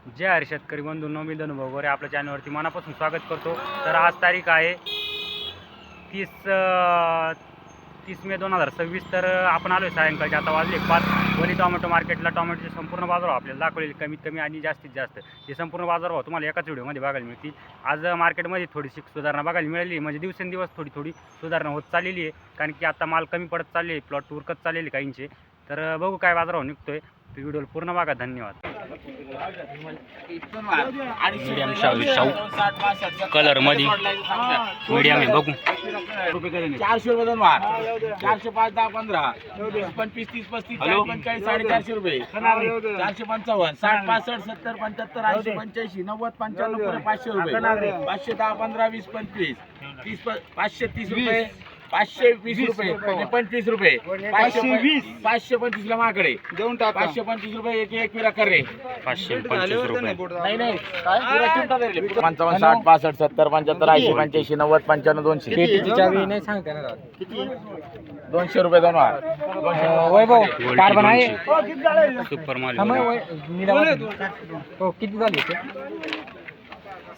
जय हरी शेतकरी बंधूंनो, मी धनु भगोरे आपल्या चॅनलवरती मनापासून स्वागत करतो। तर आज तारीख आहे 30 मे 2026। तर आपण आलो आहे सायंकाळचे, आता वाजले 5। वणी टोमॅटो मार्केटला टोमॅटोचे संपूर्ण बाजारभाव आपल्याला दाखवलेले, कमीत कमी आणि जास्तीत जास्त हे संपूर्ण बाजारभाव तुम्हाला एकाच व्हिडिओमध्ये बघायला मिळतील। आज मार्केटमध्ये थोडीशी सुधारणा बघायला मिळाली, म्हणजे दिवसेंदिवस थोडी सुधारणा होत चाललेली आहे, कारण की आता माल कमी पडत चालले, प्लॉट उरकत चाललेले काहींचे। तर बघू काय बाजारभाव निघतोय, व्हिडिओ पूर्ण बघा। धन्यवाद। मीडियम शाहू कलर मध्ये मीडियम आहे, बघू 400 रुपये दोन वार, 405 10 15 25 30 35 40 45 450 रुपये, 455 60 65 70 75 80 85 90 95 500 रुपये, 510 15 20 25 30 530 रुपये, 520 रुपये, 25 रुपये, 525 ला माकडे देऊन टाक, 525 रुपये एक विरा कर रे, 525 रुपये नाही काय पुरा चिमटा दे रे, 55 60 65 70 75 80 85 90 95 200 पेटीची चावी नाही सांगते ना किती 200 रुपये दोन वार, वैभव कार्बन आहे सुपर माल हो किती झाले ते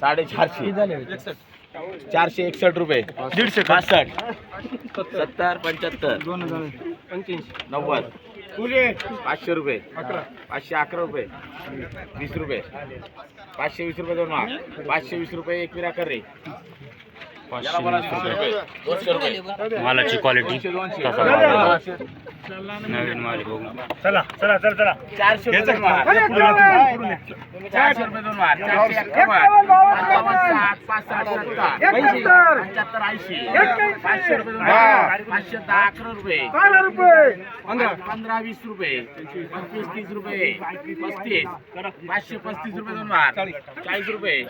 450 झाले 461 रुपये, 150 70 75 90 500 रुपये, 511 रुपये, 20 रुपये, 520 रुपये दोन माल, 520 रुपये एक विरा कर रे, 200 रुपये मालाची क्वालिटी नवीन माल बघू। चला चला चला चला 400 रुपये दोन माल, 400 रुपये दोन माल, 451 55 60 70 75 80 500 रुपये दोन माल, 510 11 रुपये 15 20 रुपये, 25 30 रुपये, 35 535 रुपये दोन माल, 40 रुपये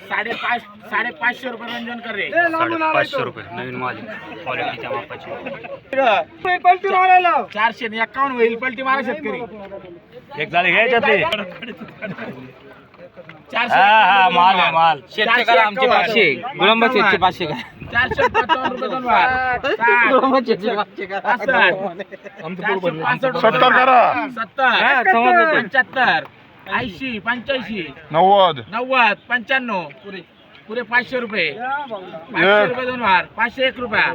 45 550 रुपये रंजन कर रे, 550 रुपये नवीन माल क्वालिटीच्या मापाची। 451 होईल पलटी मारा शेतकरी, एक झाले घ्यायच्यातले 400 माल आहे माल। शेतकरी आमचे 500 गुलांबा शेतचे 500 काय 455 रुपये दोन वार, गुलांबा शेतचे 500 काय 70 करा 70 75 80 85 90 95 पुरे 500 रुपये, 500 रुपये दोन वार, 501 रुपया,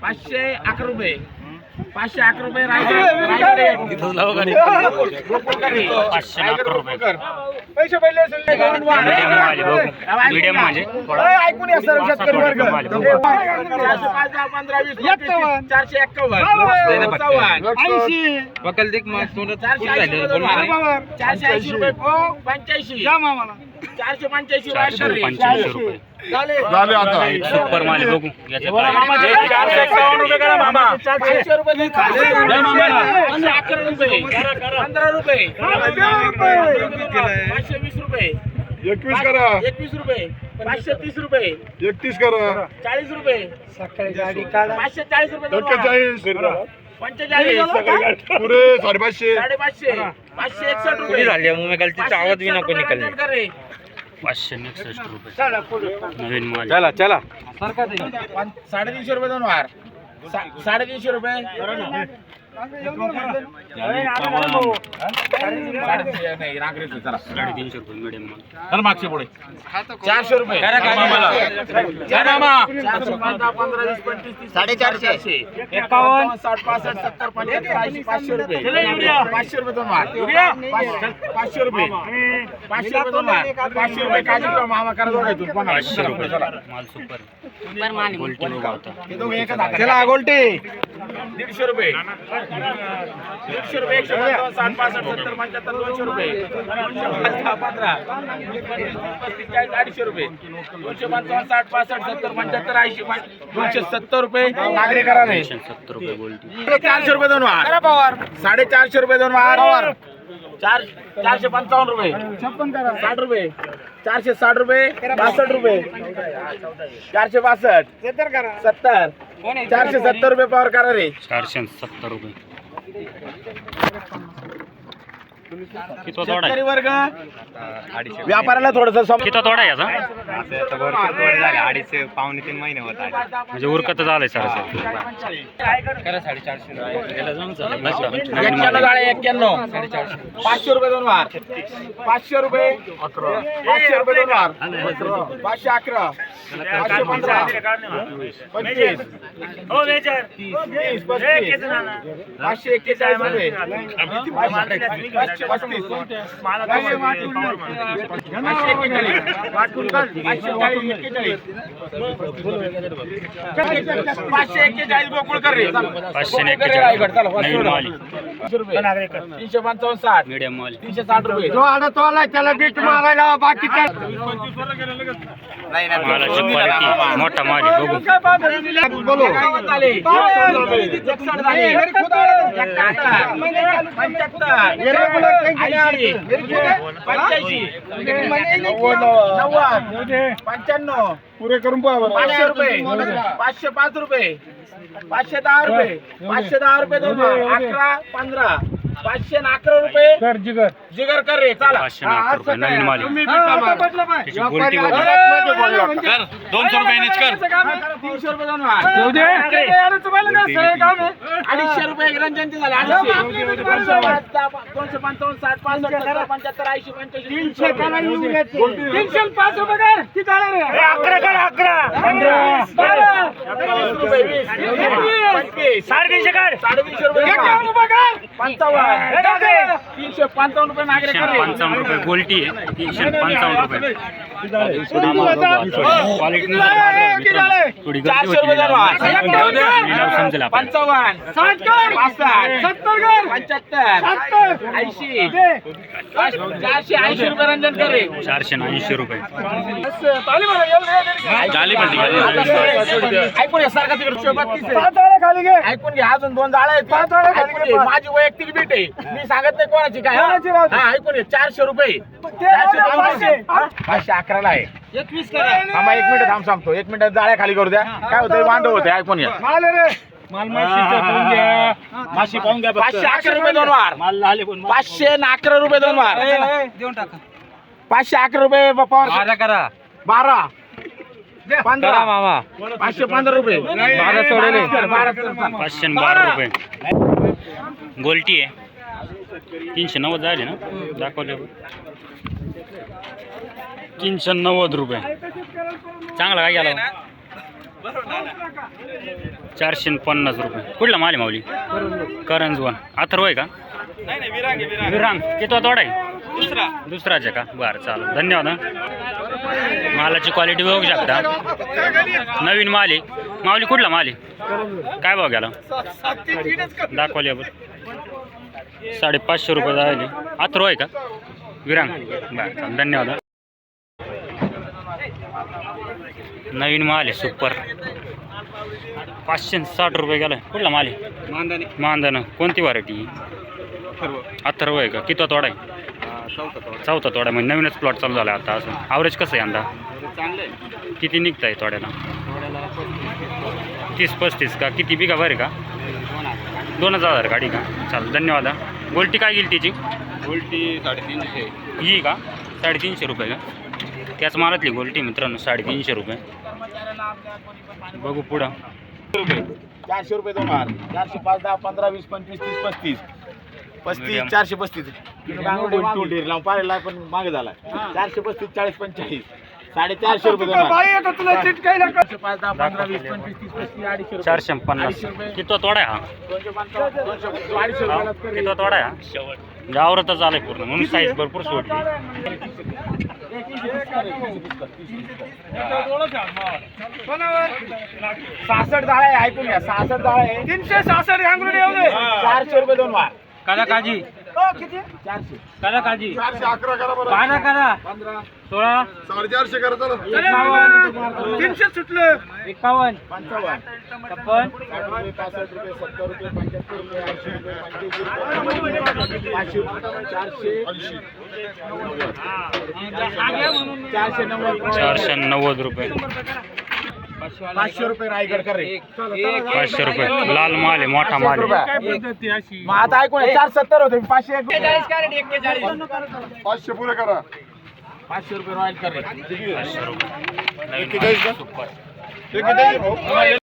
511 रुपये, 511 रुपये पैसे पडले मीडियम म्हणजे ऐकून या सर्व शेतकरी वर्ग 451 वकल दिक मग 480 रुपये 85 485 रुपये झाले आता सुपर माल बघू। 451 रुपये करा मामा, 500 रुपये 11 रुपये 15 रुपये 520 रुपये 21 करा, 21 रुपये 530 रुपये 31 करा, 40 रुपये सकाळी गाडी काढा 540 रुपये 41 45 पुरे 550 550 561 रुपये झाले मग गलतीचा आवाज बी नको निकलले 561 रुपये नवीन माल। चला चला 350 रुपये दोन वार, 350 रुपये नाही रांगरेच चला 350 रुपये मीडियम माल। तर मागचे पुढे 400 रुपये 450 51 60 65 70 75 80 500 रुपये 500 रुपये दोन वार, 500 रुपये 500 रुपये दोन वार, 500 रुपये काजी मामा करा दोघांतून 500 रुपये माल सुपर क्वालिटी बघू आता। चला गोल्टी 150 रुपये 150 रुपये 155 60 65 70 75 200 रुपये 15 250 रुपये 255 60 65 70 75 80 270 रुपये नागरिक करा रे, 70 रुपये गोल्टी 400 रुपये दोन वार, 450 रुपये दोन वार, 455 रुपये 60 रुपये 460 रुपये 62 रुपये 462 70 470 रुपये पावर करा रे, 470 रुपये किती तोडा आहे? शेतकरी वर्ग व्यापाऱ्याला थोडस किती तोडा आहे याचा? अडीच पावणे 3 महिने होत आहे. म्हणजे उरकत झालंय सर करा 450 एक्क्याण्णव जाळे 91 500 रुपये दोन वार 500 रुपये 500 रुपये दोन वार 511 515 25 541 रुपये 541 गोकुळकर रे 541 नवीन माल 355 60 मीडियम माल 360 रुपये त्याला बीट मारायला बाकीचा मालाची क्वालिटी मोठा माल आहे बघू. बोलो पुरे करून पहा बरं. 500 रुपये 505 रुपये 510 रुपये 510 रुपये दोन 11 15 511 रुपये जिगर कर रे चला 509 रुपये नवीन माल आहे. त्याची गोलटी बघू. 200 रुपये कर 300 रुपये दोन 250 रुपये रंजनचे झाले 255 60 65 75 80 305 रुपये कर किती आला रे 11 कर 11 12 रुपये 20 साडेतीनशे कर 250 रुपये 355 रुपये नागरिक 355 रुपये गोलटी आहे 355 रुपये क्वालिटी थोडी गर्दी 400 रुपये होती लिलाव समजेल आपल्याला. 55 480 रुपये रंजन कर रे 480 रुपये ऐकून घ्या सारखा तिकडे ऐकून घ्या अजून 2 जाळे आहेत ऐकून घे. माझी वैयक्तिक बीट आहे मी सांगत नाही कोणाची काय हा ऐकून घे 400 रुपये 511 ला आहे 21 करा थांबा 1 मिनिट थांब सांगतो 1 मिनिट जाळ्या खाली करू द्या काय होतं वांदो होते ऐकून घ्या माशी पाहून घ्या 511 रुपये दोन वार 511 रुपये दोन वार देऊन टाका 511 रुपये करा 12 करा 15 मामा 515 रुपये 12 सोडले 512 रुपये गोलटी आहे 390 झाले ना दाखवले 390 रुपये चांगला काय गेला 450 रुपये कुठला माल आहे माऊली करंजवन अथर्व आहे का विरांग किती तोडा आहे दुसराच आहे का बरं चालेल धन्यवाद हा. मालाची क्वालिटी बघू शकता नवीन माल आहे माऊली कुठला माल आहे काय भाव गेला दाखवले आपण 550 रुपये झाले अथर्व आहे का विरांग बरं चालेल धन्यवाद हा. नवीन माल आहे सुपर 560 रुपये गेला कुठला माल आहे मानधन कोणती व्हरायटी अथर्व आहे का किती तोडा आहे चौथा तोडा म्हणजे नवीनच प्लॉट चालू झाला आता असं ॲव्हरेज कसं आहे यंदा किती निघत आहे तोड्याला 30-35 का किती बिघा भर का 2000 गाडी का चालेल धन्यवाद हा. गोल्टी काय गेली त्याची उलटी 350 ही का 350 रुपये का त्याच मालातली गोल्टी मित्रांनो 350 रुपये बघू पुढं 400 रुपये दोन वार 400 5 10 15 20 25 30 35 435 लावून पाहिला पण मागे झाला 435 40 45 450 रुपये दोन वार 5 10 15 20 25 30 35 450 किती तोडा आहे हा 250 किती तोडा आहे हा गावरतच आलाय पूर्ण म्हणून साईज भरपूर सोडली 66 जाळे आहे ऐकून घ्या 66 जाळे आहे 366 घांगरुडे 400 रुपये दोन वार करा काजी 400 करा काजी 411 करा बरं. 12 करा 16 450 करा चला 300 सुटलं 51 55 56 65 रुपये 70 रुपये 75 रुपये 80 रुपये 500 490 490 रुपये 500 रुपये रायगड कर रे 500 रुपये लाल माल आहे, मोठा माल आहे. मग आता ऐकून 470 होते 500 500 पुरे करा 500 रुपये रॉयल कर रे 500 रुपये. नवीन किती आहे का? सुपर. हे किती आहे भाऊ?